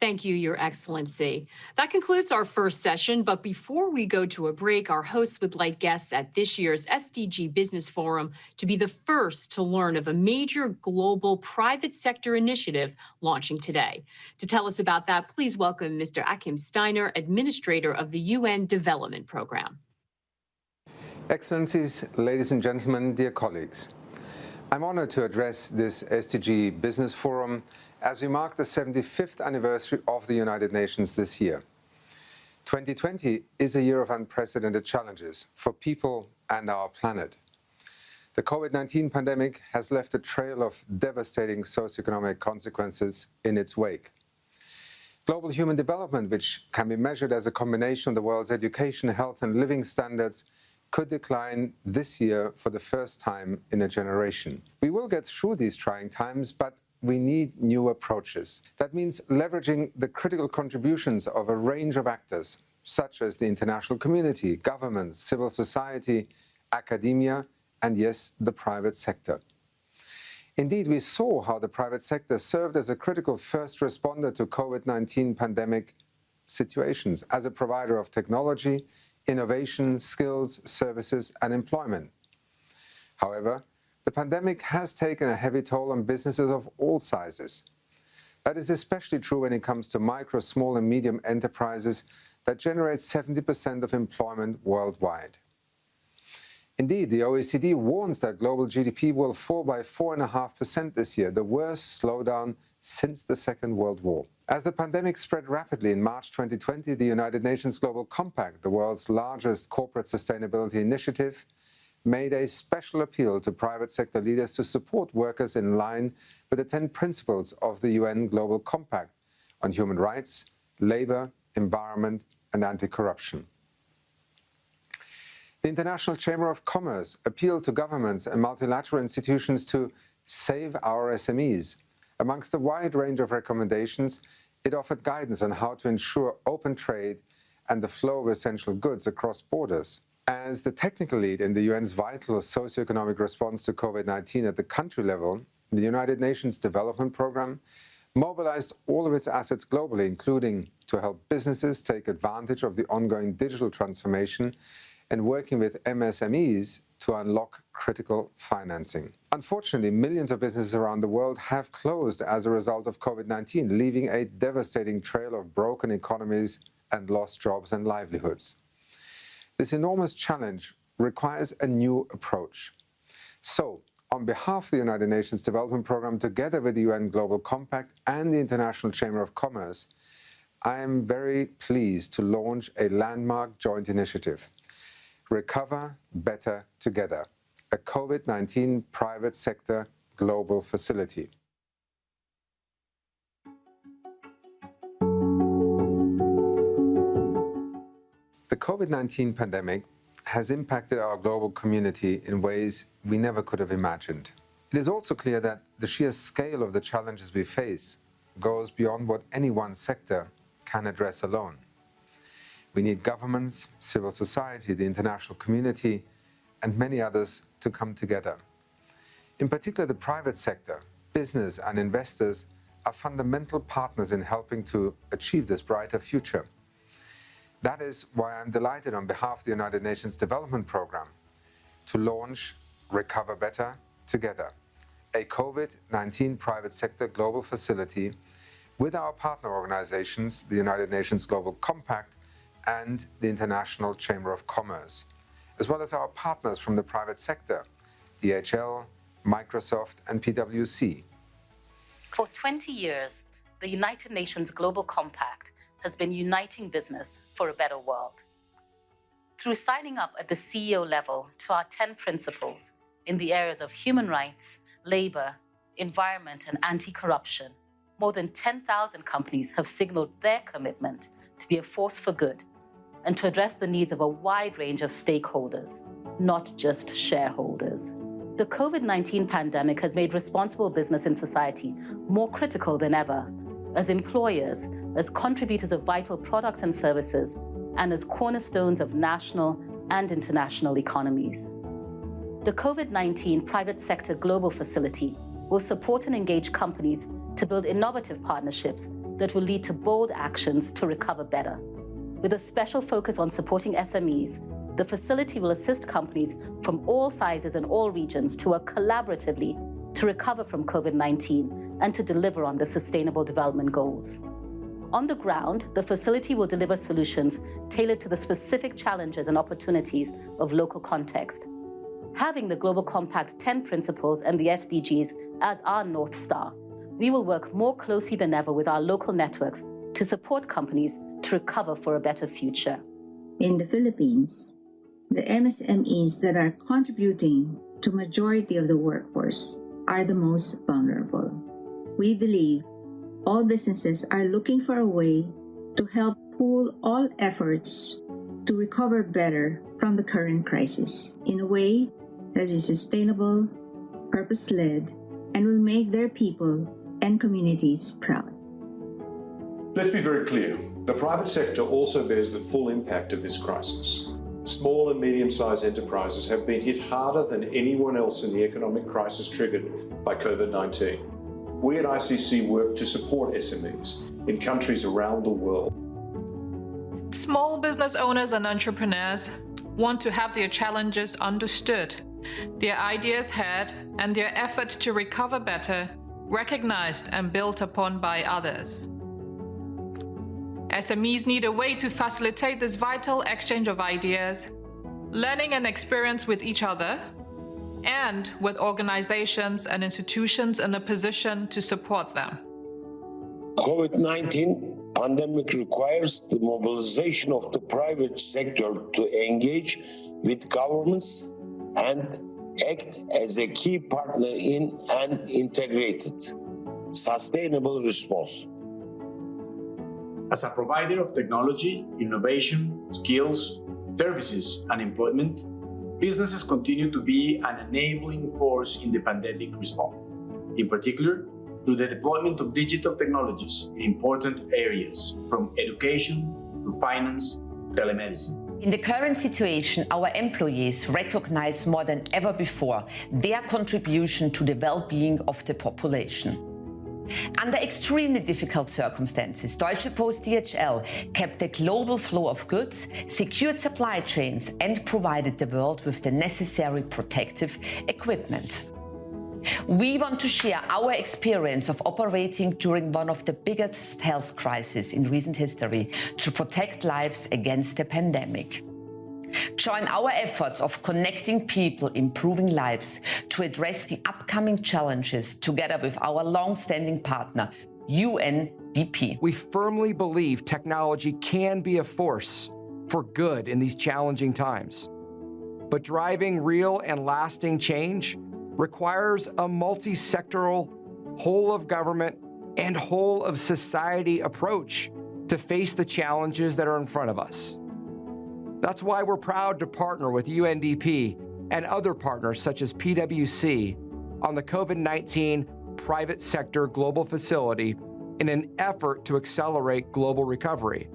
Thank you, Your Excellency. That concludes our first session, but before we go to a break, our hosts would like guests at this year's SDG Business Forum to be the first to learn of a major global private sector initiative launching today. To tell us about that, please welcome Mr. Achim Steiner, Administrator of the UN Development Program. Excellencies, ladies and gentlemen, dear colleagues. I'm honored to address this SDG Business Forum as we mark the 75th anniversary of the United Nations this year. 2020 is a year of unprecedented challenges for people and our planet. The COVID-19 pandemic has left a trail of devastating socioeconomic consequences in its wake. Global human development, which can be measured as a combination of the world's education, health, and living standards, could decline this year for the first time in a generation. We will get through these trying times, but we need new approaches. That means leveraging the critical contributions of a range of actors, such as the international community, governments, civil society, academia, and yes, the private sector. Indeed, we saw how the private sector served as a critical first responder to COVID-19 pandemic situations, as a provider of technology, innovation, skills, services, and employment. However, the pandemic has taken a heavy toll on businesses of all sizes. That is especially true when it comes to micro, small, and medium enterprises that generate 70% of employment worldwide. Indeed, the OECD warns that global GDP will fall by 4.5% this year, the worst slowdown since the Second World War. As the pandemic spread rapidly in March 2020, the United Nations Global Compact, the world's largest corporate sustainability initiative, made a special appeal to private sector leaders to support workers in line with the 10 principles of the UN Global Compact on human rights, labor, environment, and anti-corruption. The International Chamber of Commerce appealed to governments and multilateral institutions to save our SMEs. Amongst a wide range of recommendations, it offered guidance on how to ensure open trade and the flow of essential goods across borders. As the technical lead in the UN's vital socioeconomic response to COVID-19 at the country level, the United Nations Development Program mobilized all of its assets globally, including to help businesses take advantage of the ongoing digital transformation and working with MSMEs to unlock critical financing. Unfortunately, millions of businesses around the world have closed as a result of COVID-19, leaving a devastating trail of broken economies and lost jobs and livelihoods. This enormous challenge requires a new approach. So, on behalf of the United Nations Development Program, together with the UN Global Compact and the International Chamber of Commerce, I am very pleased to launch a landmark joint initiative, Recover Better Together, a COVID-19 private sector global facility. The COVID-19 pandemic has impacted our global community in ways we never could have imagined. It is also clear that the sheer scale of the challenges we face goes beyond what any one sector can address alone. We need governments, civil society, the international community, and many others to come together. In particular, the private sector, business, and investors are fundamental partners in helping to achieve this brighter future. That is why I'm delighted on behalf of the United Nations Development Program to launch Recover Better Together, a COVID-19 private sector global facility with our partner organizations, the United Nations Global Compact and the International Chamber of Commerce, as well as our partners from the private sector, DHL, Microsoft, and PwC. For 20 years, the United Nations Global Compact has been uniting business for a better world. Through signing up at the CEO level to our 10 principles in the areas of human rights, labor, environment, and anti-corruption, more than 10,000 companies have signaled their commitment to be a force for good and to address the needs of a wide range of stakeholders, not just shareholders. The COVID-19 pandemic has made responsible business in society more critical than ever, as employers, as contributors of vital products and services, and as cornerstones of national and international economies. The COVID-19 Private Sector Global Facility will support and engage companies to build innovative partnerships that will lead to bold actions to recover better. With a special focus on supporting SMEs, the facility will assist companies from all sizes and all regions to work collaboratively to recover from COVID-19 and to deliver on the Sustainable Development Goals. On the ground, the facility will deliver solutions tailored to the specific challenges and opportunities of local context. Having the Global Compact 10 principles and the SDGs as our North Star, we will work more closely than ever with our local networks to support companies to recover for a better future. In the Philippines, the MSMEs that are contributing to majority of the workforce are the most vulnerable. We believe all businesses are looking for a way to help pool all efforts to recover better from the current crisis in a way that is sustainable, purpose-led, and will make their people and communities proud. Let's be very clear. The private sector also bears the full impact of this crisis. Small and medium-sized enterprises have been hit harder than anyone else in the economic crisis triggered by COVID-19. We at ICC work to support SMEs in countries around the world. Small business owners and entrepreneurs want to have their challenges understood, their ideas heard, and their efforts to recover better recognized and built upon by others. SMEs need a way to facilitate this vital exchange of ideas, learning and experience with each other, and with organizations and institutions in a position to support them. COVID-19 pandemic requires the mobilization of the private sector to engage with governments and act as a key partner in an integrated, sustainable response. As a provider of technology, innovation, skills, services, and employment, businesses continue to be an enabling force in the pandemic response, in particular through the deployment of digital technologies in important areas, from education to finance, telemedicine. In the current situation, our employees recognize more than ever before their contribution to the well-being of the population. Under extremely difficult circumstances, Deutsche Post DHL kept the global flow of goods, secured supply chains, and provided the world with the necessary protective equipment. We want to share our experience of operating during one of the biggest health crises in recent history to protect lives against the pandemic. Join our efforts of connecting people, improving lives to address the upcoming challenges together with our long-standing partner, UNDP. We firmly believe technology can be a force for good in these challenging times. But driving real and lasting change requires a multi-sectoral, whole-of-government and whole-of-society approach to face the challenges that are in front of us. That's why we're proud to partner with UNDP and other partners such as PwC on the COVID-19 Private Sector Global Facility in an effort to accelerate global recovery.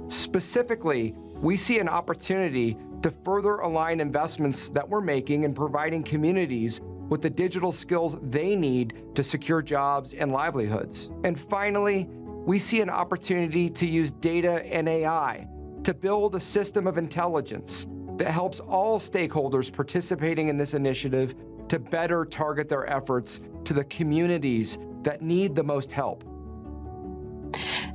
Specifically, we see an opportunity to further align investments that we're making in providing communities with the digital skills they need to secure jobs and livelihoods. And finally, we see an opportunity to use data and AI to build a system of intelligence that helps all stakeholders participating in this initiative to better target their efforts to the communities that need the most help.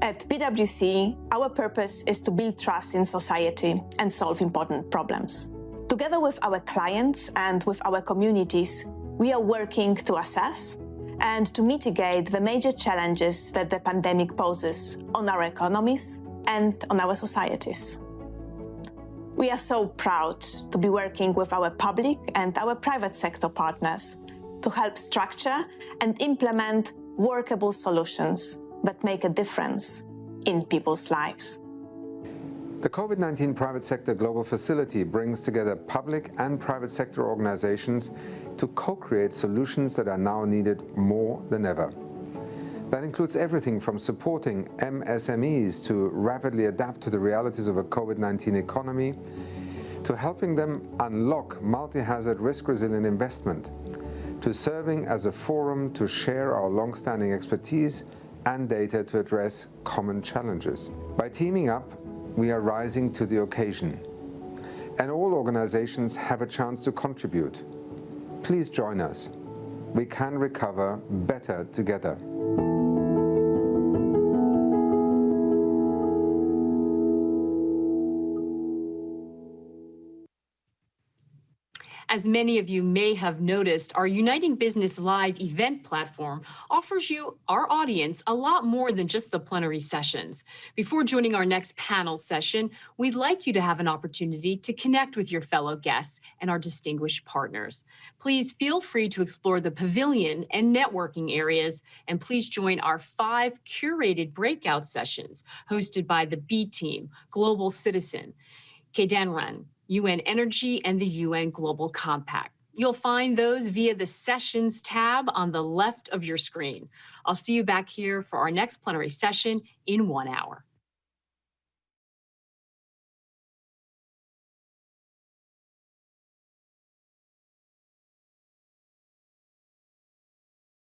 At PwC, our purpose is to build trust in society and solve important problems. Together with our clients and with our communities, we are working to assess and to mitigate the major challenges that the pandemic poses on our economies and on our societies. We are so proud to be working with our public and our private sector partners to help structure and implement workable solutions that make a difference in people's lives. The COVID-19 Private Sector Global Facility brings together public and private sector organizations to co-create solutions that are now needed more than ever. That includes everything from supporting MSMEs to rapidly adapt to the realities of a COVID-19 economy, to helping them unlock multi-hazard risk-resilient investment, to serving as a forum to share our long-standing expertise and data to address common challenges. By teaming up, we are rising to the occasion, and all organizations have a chance to contribute. Please join us. We can recover better together. As many of you may have noticed, our Uniting Business Live event platform offers you, our audience, a lot more than just the plenary sessions. Before joining our next panel session, we'd like you to have an opportunity to connect with your fellow guests and our distinguished partners. Please feel free to explore the pavilion and networking areas, and please join our 5 curated breakout sessions hosted by the B Team, Global Citizen, Kedanran, UN Energy, and the UN Global Compact. You'll find those via the Sessions tab on the left of your screen. I'll see you back here for our next plenary session in 1 hour.